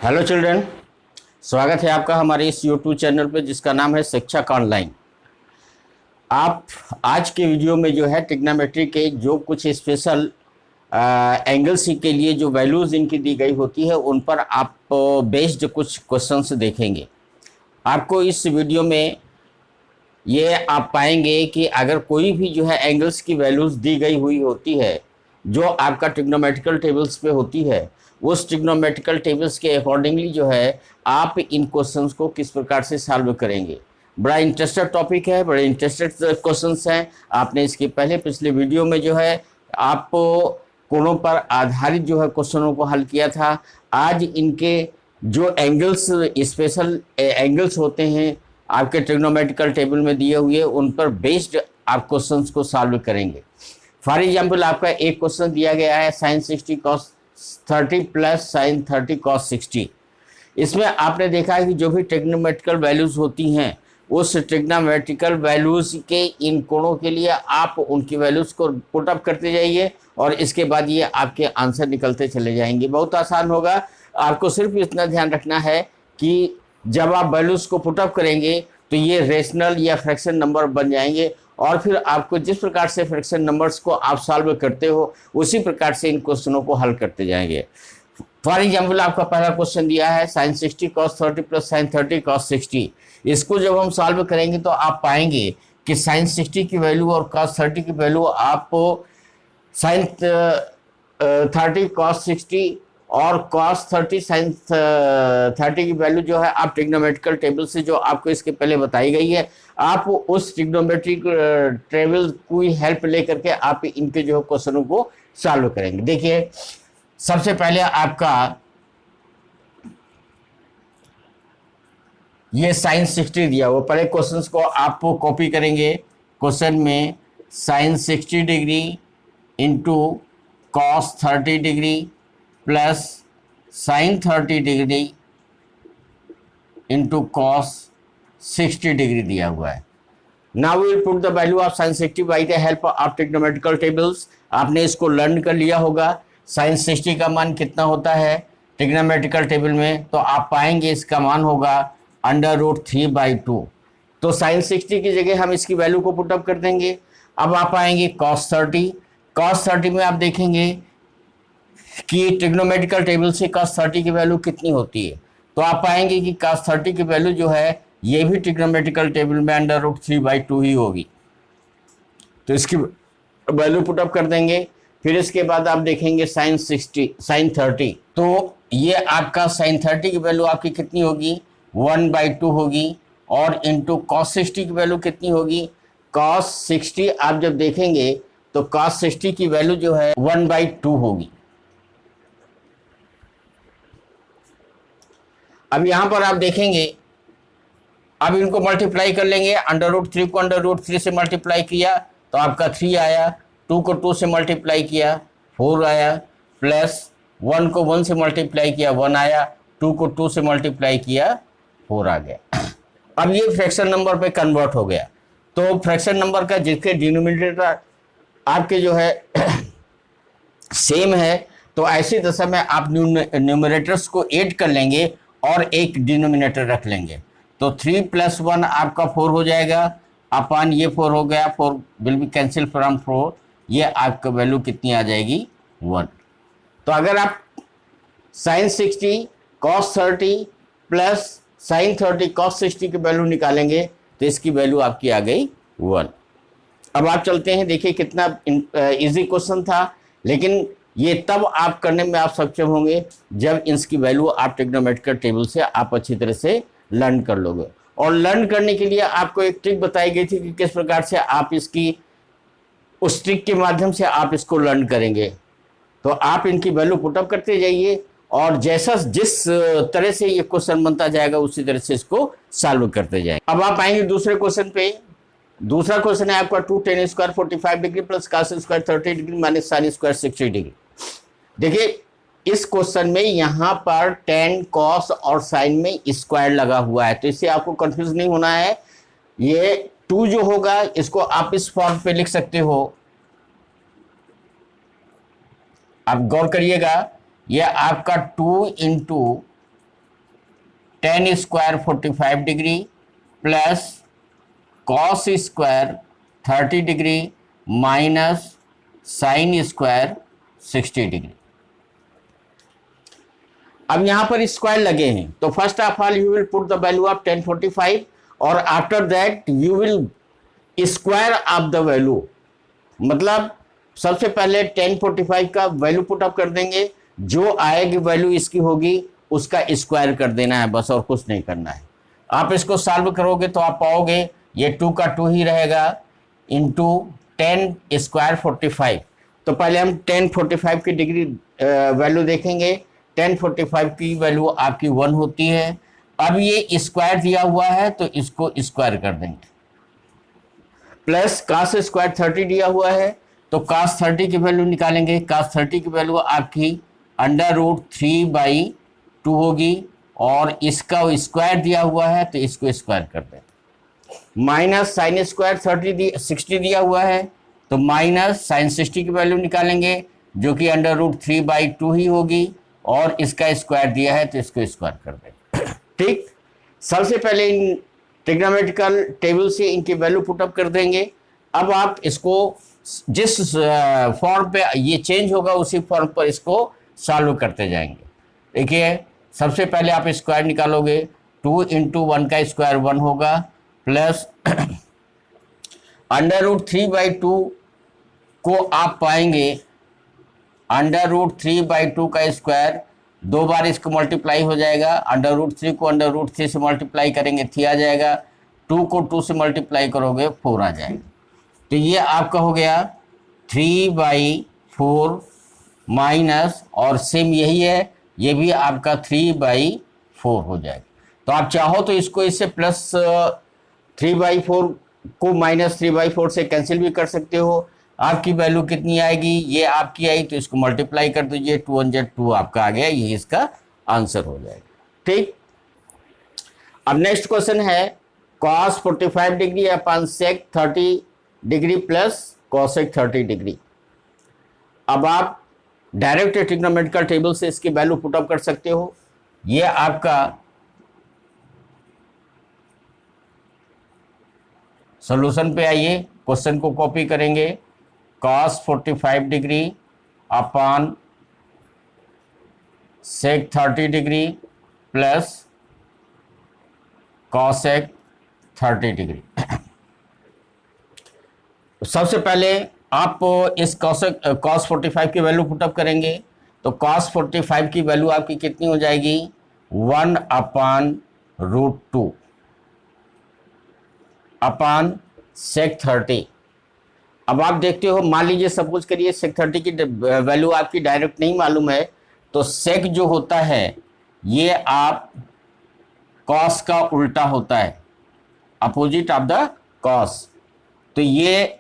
Hello children. स्वागत है आपका हमारे इस यूट्यूब चैनल पे जिसका नाम है शिक्षक ऑनलाइन। आप आज के वीडियो में जो है ट्रिग्नोमेट्री के जो कुछ स्पेशल एंगल्स के लिए जो वैल्यूज़ इनकी दी गई होती है उन पर आप बेस्ड कुछ क्वेश्चंस देखेंगे। आपको इस वीडियो में ये आप पाएंगे कि अगर कोई भी जो है एंगल्स की वैल्यूज़ दी गई हुई होती है जो आपका ट्रिग्नोमेट्रिकल टेबल्स पे होती है, उस ट्रिग्नोमेट्रिकल टेबल्स के अकॉर्डिंगली जो है आप इन क्वेश्चंस को किस प्रकार से सॉल्व करेंगे। बड़ा इंटरेस्टेड टॉपिक है, बड़े इंटरेस्टेड क्वेश्चंस हैं। आपने इसके पहले पिछले वीडियो में जो है आप कोणों पर आधारित जो है क्वेश्चनों को हल किया था। आज इनके जो एंगल्स स्पेशल एंगल्स होते हैं आपके ट्रिग्नोमेट्रिकल टेबल में दिए हुए, उन पर बेस्ड आप क्वेश्चंस को सॉल्व करेंगे। फॉर एग्जाम्पल आपका एक क्वेश्चन दिया गया है sine 60 cos 30 plus sine 30 cos 60। इसमें आपने देखा है कि जो भी ट्रिग्नोमेट्रिकल वैल्यूज़ होती हैं उस ट्रिग्नोमेट्रिकल वैल्यूज़ के इन कोणों के लिए आप उनकी वैल्यूज़ को पुट अप करते जाइए और इसके बाद ये आपके आंसर निकलते चले जाएंगे। बहुत आसान होगा। आपको सिर्फ इतना ध्यान रखना है कि जब आप वैल्यूज़ को पुट अप करेंगे तो ये रेशनल या फ्रैक्शन नंबर बन जाएंगे और फिर आपको जिस प्रकार से फ्रैक्शन नंबर्स को आप सॉल्व करते हो उसी प्रकार से इन क्वेश्चनों को हल करते जाएंगे। फॉर एग्जाम्पल आपका पहला क्वेश्चन दिया है sine 60 cos 30 plus sine 30 cos 60। इसको जब हम सॉल्व करेंगे तो आप पाएंगे कि साइन 60 की वैल्यू और कॉस 30 की वैल्यू आपको साइन 30 कॉस 60 और कॉस 30 साइन 30 की वैल्यू जो है आप ट्रिग्नोमेट्रिकल टेबल से जो आपको इसके पहले बताई गई है आप उस ट्रिग्नोमेट्रिक टेबल की हेल्प लेकर के आप इनके जो क्वेश्चनों को सॉल्व करेंगे। देखिए सबसे पहले आपका ये साइन 60 दिया हुआ, पहले क्वेश्चंस को आप कॉपी करेंगे। क्वेश्चन में sine 60 degree into cos 30 degree plus sine 30 degree into cos 60 degree दिया हुआ है। Now we will put the value of sine 60 by the help of trigonometrical tables. आपने इसको लर्न कर लिया होगा। साइन 60 का मान कितना होता है ट्रिग्नोमेट्रिकल टेबल में, तो आप पाएंगे इसका मान होगा √3/2। तो साइन 60 की जगह हम इसकी वैल्यू को पुट अप कर देंगे। अब आप आएंगे कॉस 30। कॉस 30 में आप देखेंगे कि ट्रिग्नोमेट्रिकल टेबल से कॉस 30 की वैल्यू कितनी होती है, तो आप पाएंगे कि कॉस 30 की वैल्यू जो है ये भी ट्रिग्नोमेट्रिकल टेबल में √3/2 ही होगी। तो इसकी वैल्यू पुट अप कर देंगे। फिर इसके बाद आप देखेंगे साइन 30, तो ये आपका साइन 30 की वैल्यू आपकी कितनी होगी 1/2 होगी और इंटू कॉस 60 की वैल्यू कितनी होगी कॉस 60। आप जब देखेंगे तो कॉस 60 की वैल्यू जो है 1/2 होगी। अब यहां पर आप देखेंगे, अब इनको मल्टीप्लाई कर लेंगे। √3 को √3 से मल्टीप्लाई किया तो आपका 3 आया, 2 को 2 से मल्टीप्लाई किया 4 आया, प्लस 1 को 1 से मल्टीप्लाई किया 1 आया, 2 को 2 से मल्टीप्लाई किया 4 आ गया। अब ये फ्रैक्शन नंबर पे कन्वर्ट हो गया। तो फ्रैक्शन नंबर का जिसके डिनोमिनेटर आपके जो है सेम है, तो ऐसी दशा में आप न्यूमरेटर्स को ऐड कर लेंगे और एक डिनोमिनेटर रख लेंगे। तो 3 + 1 आपका 4 हो जाएगा, अपान ये 4 हो गया, 4 विल बी कैंसिल फ्रॉम 4, ये आपका वैल्यू कितनी आ जाएगी 1। तो अगर आप sine 60 cos 30 plus sine 30 cos 60 की वैल्यू निकालेंगे तो इसकी वैल्यू आपकी आ गई 1। अब आप चलते हैं, देखिए कितना इजी क्वेश्चन था, लेकिन ये तब आप करने में आप सक्षम होंगे जब इसकी वैल्यू आप ट्रिग्नोमेट्रिकल टेबल से आप अच्छी तरह से लर्न कर लोगे। और लर्न करने के लिए आपको एक ट्रिक बताई गई थी कि किस प्रकार से आप इसकी उस ट्रिक के माध्यम से आप इसको लर्न करेंगे। तो आप इनकी वैल्यू पुटअप करते जाइए और जैसा जिस तरह से ये क्वेश्चन बनता जाएगा उसी तरह से इसको सॉल्व करते जाएंगे। अब आप आएंगे दूसरे क्वेश्चन पे। दूसरा क्वेश्चन है आपका 2 tan square 45 degree plus cos square 30 degree minus sin square 60 degree. देखिए इस क्वेश्चन में यहाँ पर tan cos और sin में स्क्वायर लगा हुआ है, तो इससे आपको कंफ्यूज नहीं होना है। ये 2 जो होगा इसको आप इस फॉर्म पे लिख सकते हो, आप गौर करिएगा। यह आपका 2 into ten square 45 degree plus cos square 30 degree minus sine square 60 degree. अब यहां पर स्क्वायर लगे हैं, तो first of all you will put the value of 1045 और after that you will square of the value. मतलब सबसे पहले 1045 का वैल्यू पुट अप कर देंगे, जो आएगी वैल्यू इसकी होगी उसका स्क्वायर कर देना है बस, और कुछ नहीं करना है। आप इसको सॉल्व करोगे तो आप पाओगे ये 2 का 2 ही रहेगा इंटू 10 स्क्वायर 45। तो पहले हम 1045 की डिग्री वैल्यू देखेंगे। 1045 की वैल्यू आपकी 1 होती है। अब ये स्क्वायर दिया हुआ है तो इसको स्क्वायर कर देंगे, प्लस कास स्क्वायर 30 दिया हुआ है तो कास 30 की वैल्यू निकालेंगे। कास 30 की वैल्यू आपकी √3/2 होगी, और इसका स्क्वायर दिया हुआ है तो इसको स्क्वायर कर दें। माइनस साइन स्क्वायर 60 दिया हुआ है तो माइनस साइन 60 की वैल्यू निकालेंगे, जो कि √3/2 ही होगी, और इसका स्क्वायर दिया है तो इसको स्क्वायर कर दें। ठीक, सबसे पहले इन ट्रिग्नोमेट्रिकल टेबल से इनकी वैल्यू पुटअप कर देंगे। अब आप इसको जिस फॉर्म पे ये चेंज होगा उसी फॉर्म पर इसको सॉल्व करते जाएंगे। देखिए, सबसे पहले आप स्क्वायर निकालोगे, 2 × 1 का स्क्वायर 1 होगा, प्लस √3/2 को आप पाएंगे √3/2 का स्क्वायर 2 बार इसको मल्टीप्लाई हो जाएगा। √3 को √3 से मल्टीप्लाई करेंगे 3 आ जाएगा, 2 को 2 से मल्टीप्लाई करोगे 4 आ जाएगा। तो ये आपका हो गया 3/4 माइनस, और सेम यही है, ये भी आपका 3/4 हो जाएगा। तो आप चाहो तो इसको इससे प्लस 3/4 को माइनस 3/4 से कैंसिल भी कर सकते हो। आपकी वैल्यू कितनी आएगी, ये आपकी आई तो इसको मल्टीप्लाई कर दीजिए, 2 × 2 आपका आ गया, ये इसका आंसर हो जाएगा। ठीक, अब नेक्स्ट क्वेश्चन है cos 45 degree upon sec 30 degree plus cosec 30 degree. अब आप डायरेक्ट ट्रिग्नोमेट्रिकल टेबल से इसकी वैल्यू पुटअप कर सकते हो। ये आपका सॉल्यूशन पे आइए, क्वेश्चन को कॉपी करेंगे। cos 45 degree upon sec 30 degree plus cosec 30 degree. सबसे पहले आप इस cos 45 की वैल्यू पुटअप करेंगे, तो cos 45 की वैल्यू आपकी कितनी हो जाएगी, 1/√2 अपॉन sec 30। अब आप देखते हो, मान लीजिए सपोज करिए sec 30 की वैल्यू आपकी डायरेक्ट नहीं मालूम है, तो sec जो होता है ये आप cos का उल्टा होता है, अपोजिट ऑफ द cos। तो ये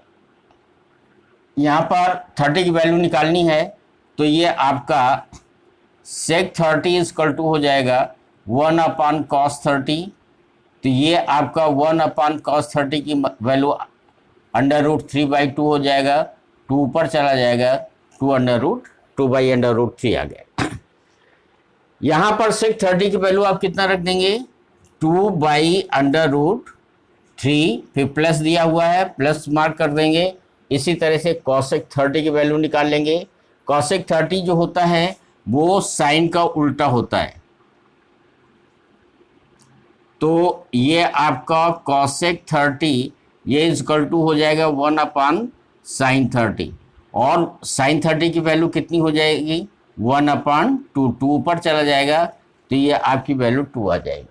यहाँ पर 30 की वैल्यू निकालनी है, तो ये आपका sec 30 = हो जाएगा 1/cos 30। तो ये आपका 1/cos 30 की वैल्यू √3/2 हो जाएगा, 2 ऊपर चला जाएगा, 2/√3 आ गया। यहाँ पर sec 30 की वैल्यू आप कितना रख देंगे, 2/√3, फिर प्लस दिया हुआ है, प्लस मार्क कर देंगे। इसी तरह से cosec 30 की वैल्यू निकाल लेंगे। cosec 30 जो होता है वो साइन का उल्टा होता है, तो ये आपका cosec 30 ये = हो जाएगा 1/sin 30, और sin 30 की वैल्यू कितनी हो जाएगी, 1/2, 2 ऊपर चला जाएगा, तो ये आपकी वैल्यू 2 आ जाएगी।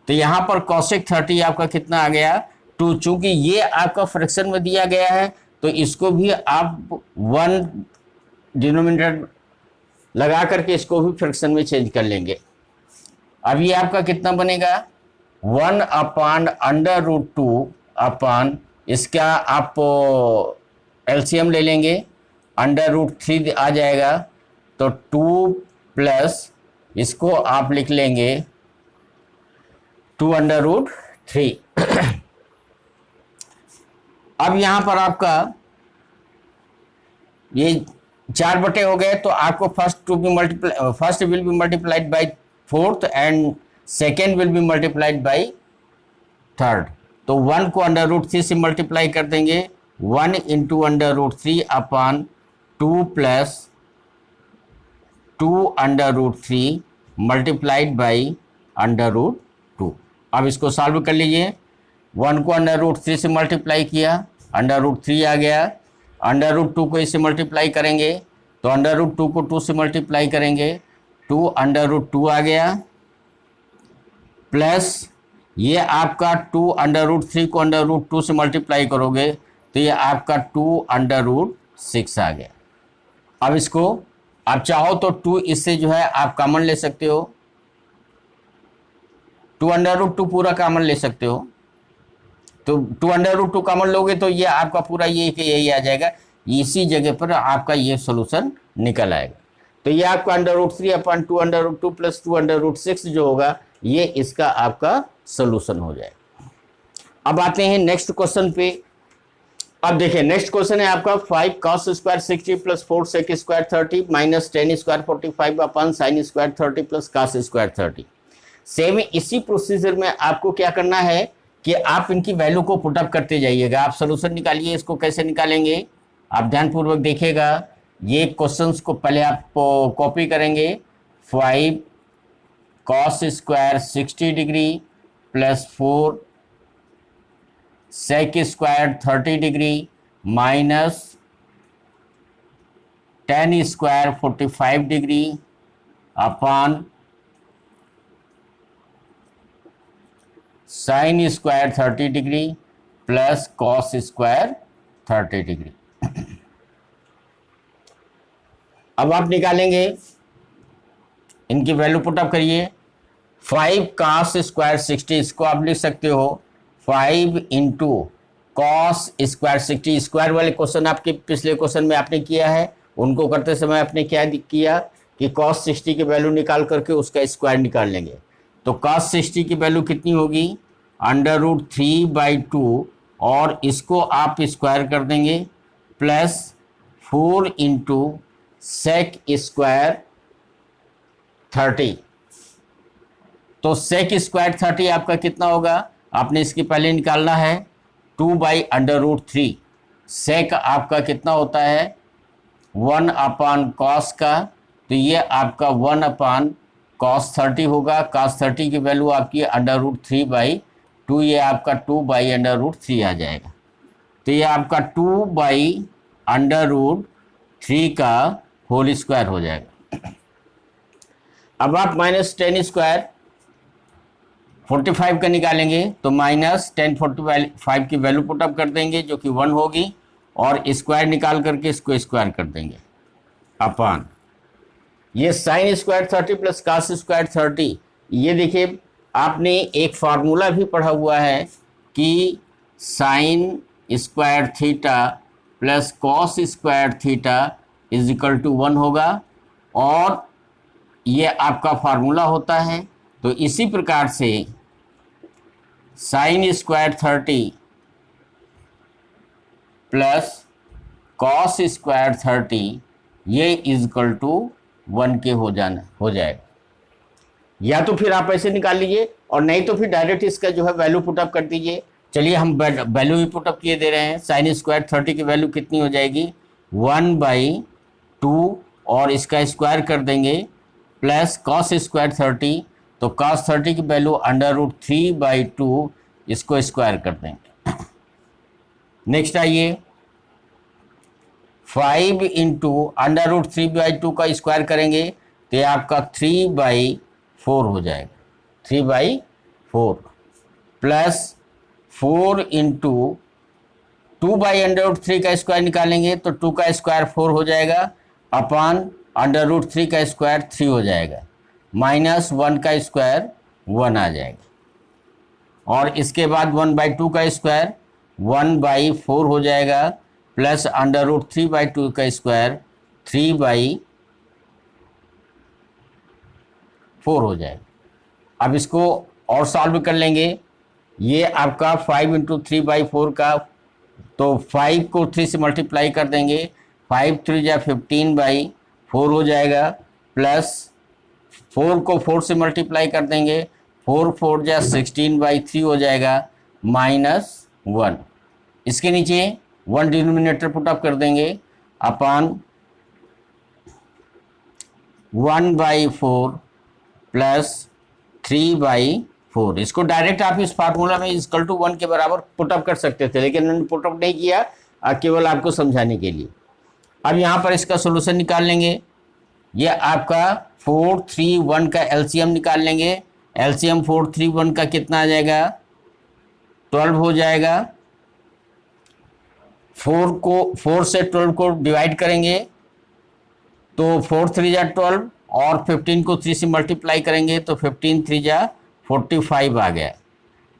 तो यहाँ पर cosec 30 आपका कितना आ गया, 2। चूंकि ये आपका फ्रैक्शन में दिया गया है तो इसको भी आप 1 डिनोमिनेटर लगा करके इसको भी फ्रैक्शन में चेंज कर लेंगे। अब ये आपका कितना बनेगा, 1/√2 अपॉन, इसका आप एलसीएम ले लेंगे, √3 आ जाएगा, तो 2 प्लस इसको आप लिख लेंगे 2/3। अब यहां पर आपका ये 4 बटे हो गए, तो आपको first will be multiplied by 4th and second will be multiplied by third. तो 1 को √3 से मल्टीप्लाई कर देंगे, 1 into √3 upon 2 plus 2 √3 multiplied by √2। अब इसको सॉल्व कर लीजिए। 1 को √3 से मल्टीप्लाई किया, √3 आ गया। √2 को इससे मल्टीप्लाई करेंगे तो √2 को 2 से मल्टीप्लाई करेंगे, 2 √2 आ गया, प्लस ये आपका 2 √3 को √2 से मल्टीप्लाई करोगे तो ये आपका 2 √6 आ गया। अब इसको आप चाहो तो 2 इससे जो है आप कॉमन ले सकते हो, 2 √2 पूरा कॉमन ले सकते हो। तो 2 √2 कॉमन लोगे तो ये आपका पूरा ये कि यही आ जाएगा, इसी जगह पर आपका ये सोल्यूशन निकल आएगा। तो ये आपका √3 अपॉन 2 √2 प्लस 2 √6 जो होगा ये इसका आपका सोल्यूशन हो जाएगा। अब आते हैं नेक्स्ट क्वेश्चन पे। अब देखिए नेक्स्ट क्वेश्चन है आपका 5 cos square 60 plus 4 sec square 30 minus 10 square 45 upon sin square 30 plus cos square 30। Same इसी प्रोसीजर में आपको क्या करना है कि आप इनकी वैल्यू को पुटअप करते जाइएगा। आप सोल्यूशन निकालिए। इसको कैसे निकालेंगे आप ध्यानपूर्वक देखिएगा। ये क्वेश्चंस को पहले आप कॉपी करेंगे। 5 cos square 60 degree plus 4 sec square 30 degree minus 10 square 45 degree upon sin square 30 degree plus cos square 30 degree. अब आप निकालेंगे, इनकी वैल्यू पुटअप करिए। 5 cos स्क्वायर 60, इसको आप लिख सकते हो 5 इंटू कॉस स्क्वायर 60। स्क्वायर वाले क्वेश्चन आपके पिछले क्वेश्चन में आपने किया है, उनको करते समय आपने क्या किया कि cos 60 की वैल्यू निकाल करके उसका स्क्वायर निकाल लेंगे। तो cos 60 की वैल्यू कितनी होगी √3/2 और इसको आप स्क्वायर कर देंगे प्लस 4 इंटू sec स्क्वायर 30। तो sec स्क्वायर 30 आपका कितना होगा, आपने इसकी पहले निकालना है 2/√3। sec आपका कितना होता है 1 अपॉन cos का, तो ये आपका 1 अपॉन cos 30 होगा। cos 30 की वैल्यू आपकी √3/2, ये आपका 2/√3 आ जाएगा। तो ये आपका 2/√3 का होल स्क्वायर हो जाएगा। अब आप माइनस 10 स्क्वायर 45 का निकालेंगे तो माइनस 10 45 की वैल्यू पुटअप कर देंगे जो कि 1 होगी और स्क्वायर निकाल करके इसको स्क्वायर कर देंगे अपॉन ये sin square 30 plus cos square 30। ये देखिए आपने एक फार्मूला भी पढ़ा हुआ है कि sin square theta plus cos square theta is equal to 1 होगा और ये आपका फार्मूला होता है। तो इसी प्रकार से sin square 30 plus cos square 30 ये इज इक्वल टू 1 के हो जाएगा। या तो फिर आप ऐसे निकाल लीजिए और नहीं तो फिर डायरेक्ट इसका जो है वैल्यू पुटअप कर दीजिए। चलिए हम वैल्यू भी पुटअप किए दे रहे हैं। sin स्क्वायर 30 की वैल्यू कितनी हो जाएगी 1/2 और इसका स्क्वायर कर देंगे प्लस cos स्क्वायर 30, तो cos 30 की वैल्यू √3/2 इसको स्क्वायर कर देंगे। नेक्स्ट आइए 5 इंटू √3/2 का स्क्वायर करेंगे तो ये आपका 3/4 हो जाएगा, 3/4 प्लस 4 इंटू 2/√3 का स्क्वायर निकालेंगे तो 2 का स्क्वायर 4 हो जाएगा अपॉन √3 का स्क्वायर 3 हो जाएगा माइनस 1 का स्क्वायर 1 आ जाएगा और इसके बाद 1/2 का स्क्वायर 1/4 हो जाएगा प्लस √3/2 का स्क्वायर 3/4 हो जाएगा। अब इसको और सॉल्व कर लेंगे। ये आपका 5 इंटू 3/4 का, तो 5 को 3 से मल्टीप्लाई कर देंगे, 5 3 या 15/4 हो जाएगा प्लस 4 को 4 से मल्टीप्लाई कर देंगे, 4 4 जा 16/3 हो जाएगा -1। इसके नीचे 1 डिनोमिनेटर पुट अप कर देंगे अपान 1/4 प्लस 3/4। इसको डायरेक्ट आप इस फार्मूला में इक्वल टू 1 के बराबर पुटअप कर सकते थे, लेकिन मैंने पुटअप नहीं किया, केवल आपको समझाने के लिए। अब यहाँ पर इसका सोल्यूशन निकाल लेंगे। ये आपका 4 3 1 का एलसीएम निकाल लेंगे। एलसीएम 4 3 1 का कितना आ जाएगा? 12 हो जाएगा। 4 से 12 को डिवाइड करेंगे तो 4 3 जा 12 और 15 को 3 से मल्टीप्लाई करेंगे तो 15 3 जा 45 आ गया,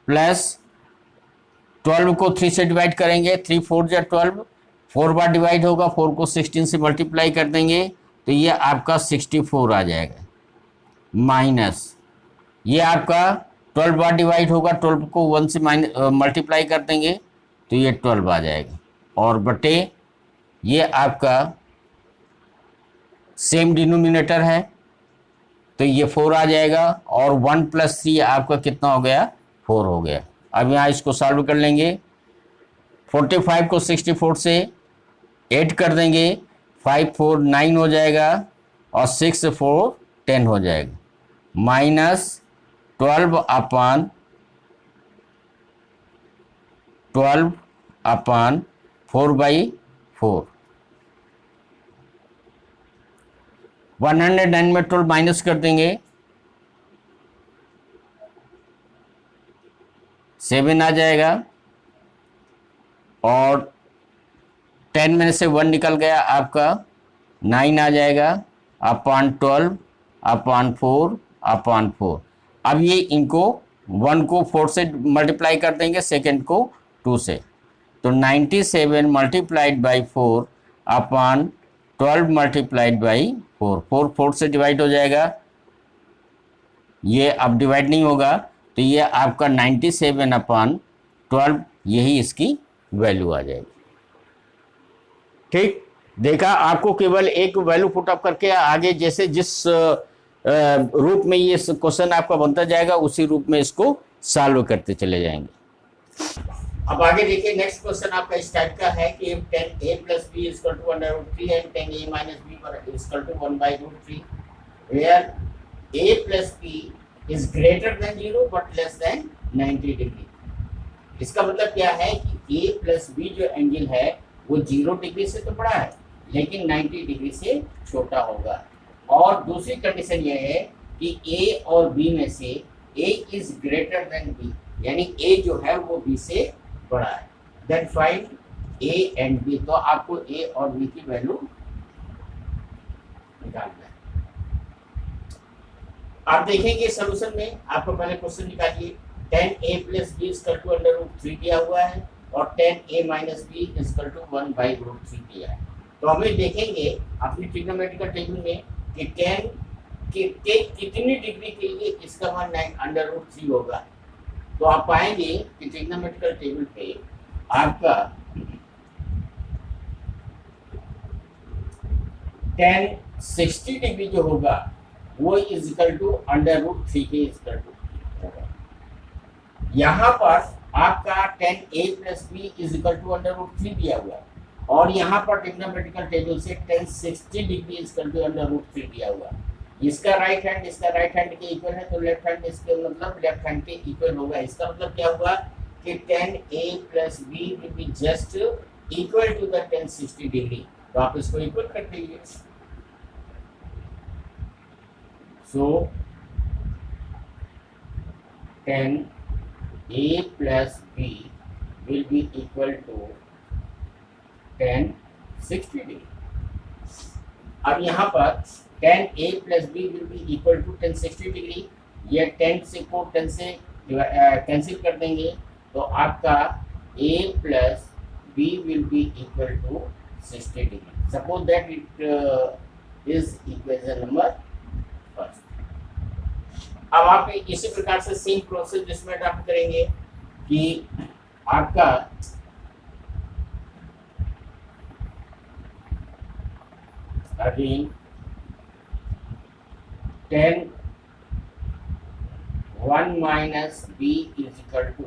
प्लस 12 को 3 से डिवाइड करेंगे, 3 4 जा 12, 4 बार डिवाइड होगा, 4 को 16 से मल्टीप्लाई कर देंगे तो ये आपका 64 आ जाएगा, माइनस ये आपका 12 बार डिवाइड होगा, 12 को 1 से मल्टीप्लाई कर देंगे तो ये 12 आ जाएगा, और बटे ये आपका सेम डिनोमिनेटर है तो ये 4 आ जाएगा, और 1 + 3 आपका कितना हो गया? 4 हो गया। अब यहाँ इसको सॉल्व कर लेंगे। 45 को 64 से 8 कर देंगे, 5 4 9 हो जाएगा, और 6 4 10 हो जाएगा, -12 अपान 4/4। 109 में 12 माइनस कर देंगे, 7 आ जाएगा, और 10 में से 1 निकल गया आपका 9 आ जाएगा, अपान 12 अपान 4/4। अब ये इनको 1 को 4 से मल्टीप्लाई कर देंगे, सेकेंड को 2 से, तो 97 multiplied by 4 upon 12 multiplied by 4। 4 4 से डिवाइड हो जाएगा, ये अब डिवाइड नहीं होगा, तो ये आपका 97/12 यही इसकी वैल्यू आ जाएगी। ठीक, देखा, आपको केवल एक वैल्यू पुट अप करके आगे जैसे जिस रूप में ये क्वेश्चन आपका बनता जाएगा उसी रूप में इसको सॉल्व करते चले जाएंगे। अब आगे देखिए, नेक्स्ट क्वेश्चन आपका इस टाइप का है कि 10a + b = √3 and 10a - b = 1/√3 where a + b is greater than 0 but less than 90 degree. इसका मतलब क्या है कि a + b जो एंगल है वो 0 डिग्री से तो बड़ा है लेकिन 90 डिग्री से छोटा होगा। और दूसरी कंडीशन ये है कि a और b में से a is greater than b, यानी a जो है वो b से बड़ा है। Then find a and b, तो आपको a और b की वैल्यू निकालना है। आप देखेंगे सॉल्यूशन में आपको पहले क्वेश्चन निकालिए। 10a + b = √3 दिया हुआ है और 10a - b = 1/√3 दिया है। तो हमें देखेंगे अपनी ट्रिग्नोमेट्रिकल टेबल में कि 10 के कितनी डिग्री के लिए इसका मान √3 होगा। तो आप पाएंगे कि ट्रिग्नोमेट्रिकल टेबल पे आपका 10 60 डिग्री जो होगा वो √3 के इक्वल टू होगा। यहाँ पर आपका 10a + b = √3 दिया हुआ है, और यहाँ पर ट्रिग्नोमेट्रिकल टेबल से 10 60 डिग्री = √3 दिया हुआ है। इसका राइट हैंड के इक्वल है, तो लेफ्ट हैंड इसके मतलब लेफ्ट हैंड के इक्वल होगा। इसका मतलब क्या हुआ कि 10a + b will be just equal to the 10 60 degree, तो आप इसको इक्वल कर दीजिए। So 10a + b will be equal to 10 60 degree. अब यहाँ पर 10a + b will be equal to 10 60 degree, ये 10 से को 10 से कैंसिल कर देंगे, तो आपका a + b will be equal to 60 degree. Suppose that it is equation number first. अब आप इसी प्रकार से सेम प्रोसेस जिसमें अडॉप्ट करेंगे कि आपका again 10 1 minus b is equal to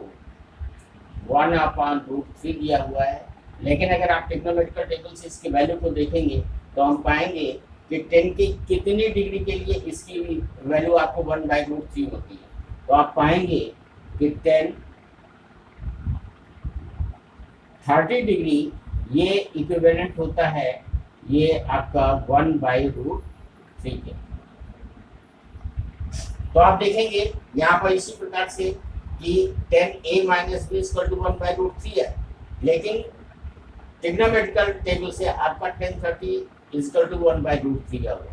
1/√3 दिया हुआ है। लेकिन अगर आप टेक्नोमेट्रिकल टेबल से इसकी वैल्यू को देखेंगे तो हम पाएंगे कि 10 की कितनी डिग्री के लिए इसकी वैल्यू आपको 1/√3 होती है। तो आप पाएंगे कि 10 30 डिग्री ये इक्विवेलेंट होता है ये आपका 1/√3 के। तो आप देखेंगे यहाँ पर इसी प्रकार से कि 10a minus b equal to 1/√3 है, लेकिन ट्रिग्नोमेट्रिकल टेबल से आपका 1030 इक्वल टू 1/√3 का होगा।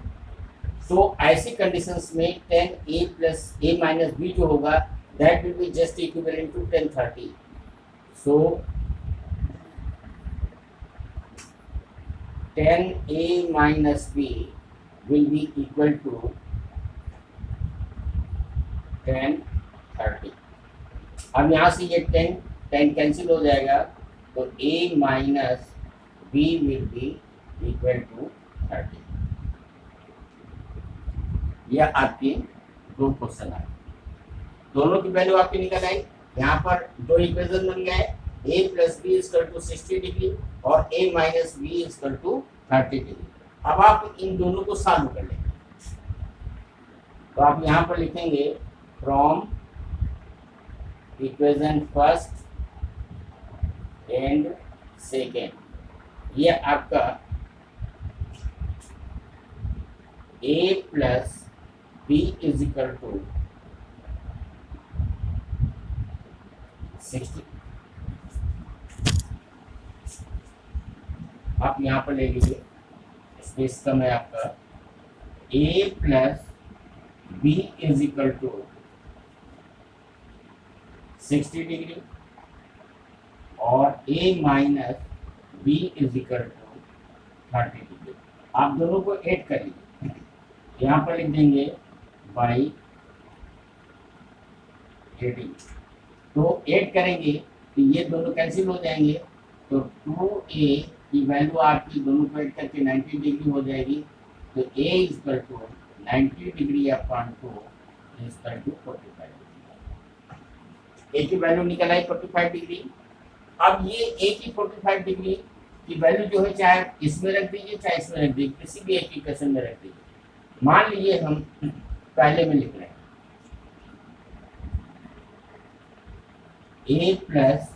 तो ऐसी कंडीशंस में 10a plus a minus b जो होगा that will be just equivalent to 1030। So 10a minus b will be equal to 1030। अब यहाँ से ये 10 कैंसिल हो जाएगा तो a minus b will be equal to 30। यह आपके दो क्वेश्चन आए, दोनों की वैल्यू आपकी निकल आई। यहाँ पर दो इक्वेशन बन गए, a plus b equal to 60 degree और a minus b equal to 30 degree. अब आप इन दोनों को सॉल्व कर लेंगे तो आप यहाँ पर लिखेंगे from equation first and second, ये आपका a plus b is equal to 60। आप यहाँ पर ले लीजिए, स्पेस कम है आपका, a plus b is equal to 60 degree और a minus b is equal to 30 degree. आप दोनों को ऐड कर लीजिए, यहाँ पर लिख देंगे बाई 80। तो ऐड करेंगे तो ये दोनों कैंसिल हो जाएंगे, तो 2a की वैल्यू आपकी दोनों को ऐड करके 90 डिग्री हो जाएगी। तो a equal to 90 degree upon 2 equal to 45 degree. a की वैल्यू निकल आई 45 डिग्री। अब ये a की 45 डिग्री की वैल्यू जो है चाहे इसमें रख दीजिए चाहे इसमें रख दीजिए, किसी भी एक इक्वेशन में रख दीजिए। मान लीजिए हम पहले में लिख रहे हैं a plus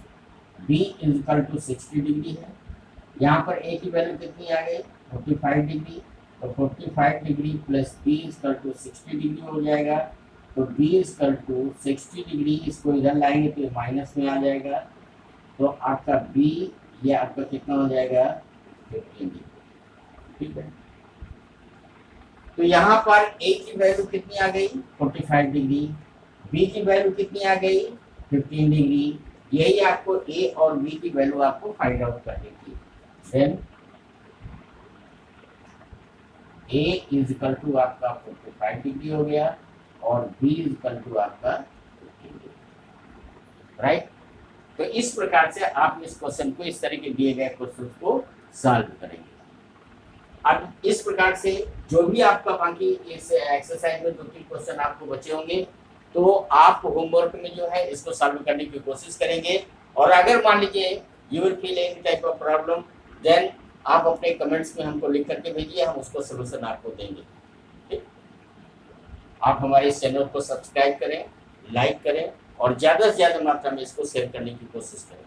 b equal to 60 degree है। यहाँ पर a की वैल्यू कितनी आ गई 45 डिग्री, तो 45 degree plus b equal to 60 degree हो जाएगा। तो b इक्वल टू 60 डिग्री, इसको इधर लाएंगे तो माइनस में आ जाएगा। तो आपका b ये आपका कितना हो जाएगा 15 डिग्री। ठीक है, तो यहाँ पर a की वैल्यू कितनी आ गई 45 डिग्री, b की वैल्यू कितनी आ गई 15 डिग्री। यही आपको a और b की वैल्यू आपको फाइंड आउट करनी थी। Then a is equal to आपका 45 डिग्री हो गया और b इज इक्वल टू आपका 15 डिग्री, राइट। तो इस प्रकार से आप इस क्वेश्चन को इस तरह के दिए गए क्वेश्चन को सॉल्व करेंगे। अब इस प्रकार से जो भी आपका बाकी इस एक्सरसाइज में 2-3 क्वेश्चन आपको बचे होंगे तो आप होमवर्क में जो है इसको सॉल्व करने की कोशिश करेंगे। और अगर मान लीजिए you will feel any type of problem then आप अपने कमेंट्स में हमको लिख करके भेजिए, हम उसको सोल्यूशन आपको देंगे। ठीक, आप हमारे इस चैनल को सब्सक्राइब करें, लाइक करें और ज़्यादा से ज़्यादा मात्रा में इसको शेयर करने की कोशिश करें।